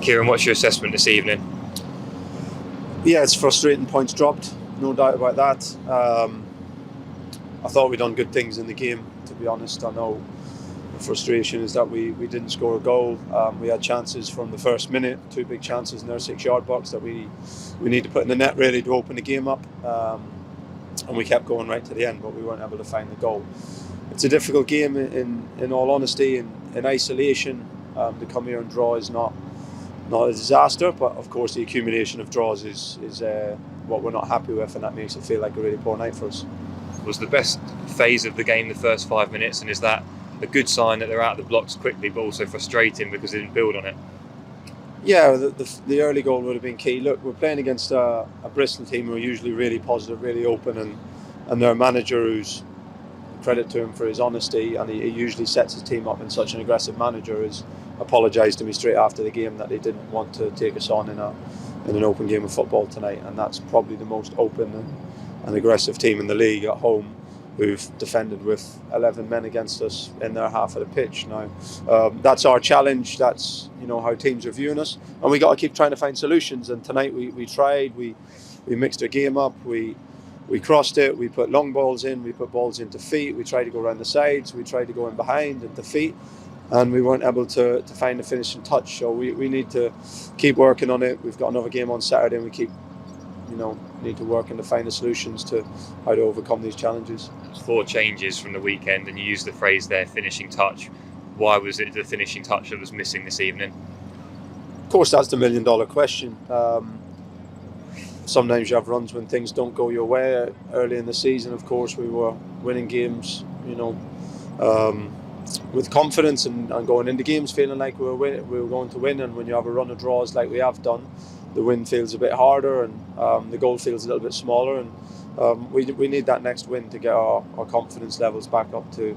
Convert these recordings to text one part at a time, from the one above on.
Kieran, what's your assessment this evening? Yeah, it's frustrating. Points dropped, no doubt about that. I thought we'd done good things in the game, to be honest. I know the frustration is that we didn't score a goal. We had chances from the first minute, 2 big chances in their 6-yard box that we need to put in the net really to open the game up. And we kept going right to the end, but we weren't able to find the goal. It's a difficult game in all honesty. In isolation, to come here and draw is not a disaster, but of course the accumulation of draws is what we're not happy with, and that makes it feel like a really poor night for us. Was the best phase of the game the first 5 minutes, and is that a good sign that they're out of the blocks quickly, but also frustrating because they didn't build on it? Yeah, the early goal would have been key. Look, we're playing against a Bristol team who are usually really positive, really open, and their manager, who's, credit to him for his honesty, and he usually sets his team up in such an aggressive manager, has apologised to me straight after the game that they didn't want to take us on in an open game of football tonight, and that's probably the most open and aggressive team in the league at home, who've defended with 11 men against us in their half of the pitch. Now, that's our challenge. That's how teams are viewing us, and we got to keep trying to find solutions. And tonight we tried. We mixed our game up. We crossed it. We put long balls in. We put balls into feet. We tried to go around the sides. We tried to go in behind into feet, and we weren't able to find the finishing touch. So we need to keep working on it. We've got another game on Saturday, and we keep need to work and to find the solutions to how to overcome these challenges. 4 changes from the weekend, and you used the phrase there, finishing touch. Why was it the finishing touch that was missing this evening? Of course, that's the $1 million question. Sometimes you have runs when things don't go your way. Early in the season, of course, we were winning games, with confidence and going into games feeling like we were going to win. And when you have a run of draws like we have done, the win feels a bit harder, and the goal feels a little bit smaller. And we need that next win to get our confidence levels back up to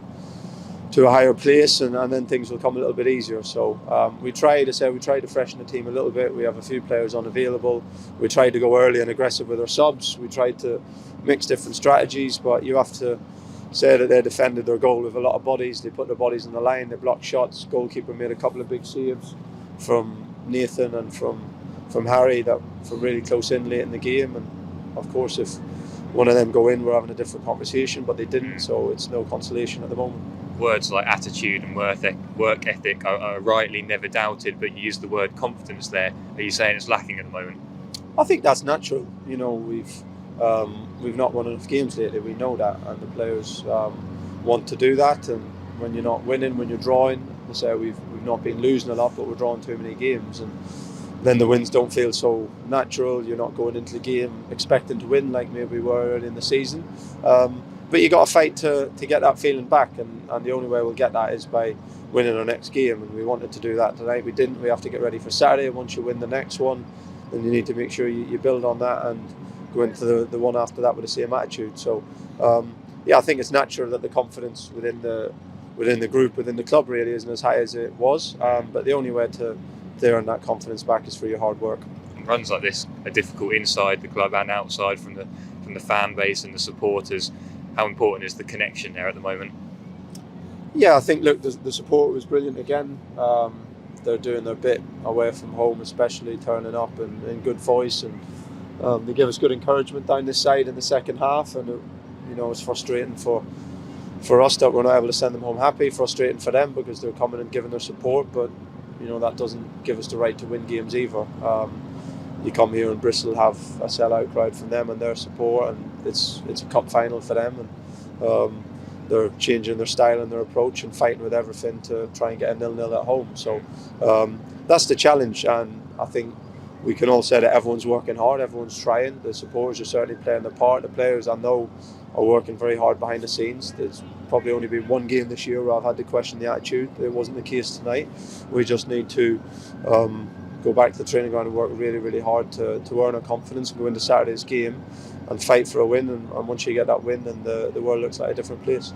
a higher place, and then things will come a little bit easier. So we tried to freshen the team a little bit. We have a few players unavailable. We tried to go early and aggressive with our subs. We tried to mix different strategies, but you have to say that they defended their goal with a lot of bodies. They put their bodies on the line. They blocked shots. Goalkeeper made a couple of big saves from Nathan and from Harry that from really close in late in the game. And of course, if one of them go in, we're having a different conversation, but they didn't, so it's no consolation at the moment. Words like attitude and work ethic are rightly never doubted, but you use the word confidence there. Are you saying it's lacking at the moment? I think that's natural. We've not won enough games lately. We know that, and the players want to do that. And when you're not winning, when you're drawing, I say we've not been losing a lot, but we're drawing too many games, and then the wins don't feel so natural. You're not going into the game expecting to win like maybe we were early in the season. But you got to fight to get that feeling back, and the only way we'll get that is by winning our next game. And we wanted to do that tonight. We didn't. We have to get ready for Saturday. Once you win the next one, then you need to make sure you build on that and go into the one after that with the same attitude. So I think it's natural that the confidence within the group, within the club, really isn't as high as it was. But the only way to earn that confidence back is through your hard work. Runs like this are difficult inside the club and outside from the fan base and the supporters. How important is the connection there at the moment? Yeah, I think, look, the support was brilliant again. They're doing their bit away from home, especially turning up in good voice, and they give us good encouragement down this side in the second half. And it's frustrating for us that we're not able to send them home happy. Frustrating for them because they're coming and giving their support, but that doesn't give us the right to win games either. You come here in Bristol, have a sellout crowd from them and their support, and it's a cup final for them, and they're changing their style and their approach and fighting with everything to try and get a 0-0 at home. So that's the challenge, and I think we can all say that everyone's working hard, everyone's trying. The supporters are certainly playing their part. The players, I know, are working very hard behind the scenes. There's probably only been one game this year where I've had to question the attitude. It wasn't the case tonight. We just need to go back to the training ground and work really, really hard to earn our confidence and go into Saturday's game and fight for a win. And once you get that win, then the world looks like a different place.